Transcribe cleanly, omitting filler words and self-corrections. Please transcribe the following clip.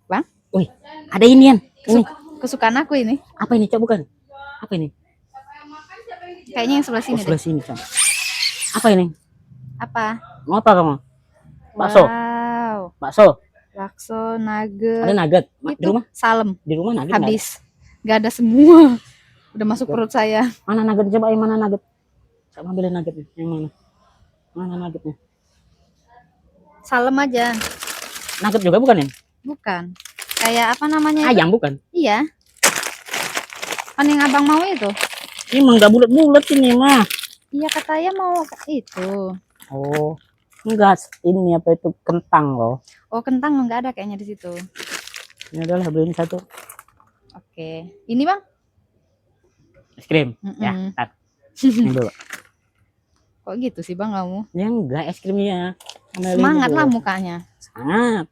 Bang, Wih, ada inian. Ini kesukaan aku ini. apa ini, Cak? Bukan. Apa ini? Kayaknya yang sebelah sini sebelah deh. sini, Cak. Apa ini? Apa? Mau apa kamu? Bakso. Wow. Bakso. Bakso, nugget. Ada nugget di Itu rumah? salem. Di rumah nugget Habis. Gak ada semua. Udah masuk perut saya. Mana nugget? Coba yang mana nugget? Coba ambilin nuggetnya. Yang mana? Mana nuggetnya? Salem aja. Nugget juga bukan ya? Bukan. Kayak apa namanya? Ayam bukan? Iya. Kan yang abang mau itu. Ini emang gak bulat-bulat ini mah. Iya, katanya mau itu. Oh, enggak. Ini apa itu, kentang loh. Oh, kentang enggak ada kayaknya di situ. Ini adalah beliin satu. Oke. Ini bang? Es krim. Ya, tat. Ini dulu. Kok gitu sih bang kamu? Ya enggak, es krimnya. Semangat lah mukanya. Sangat.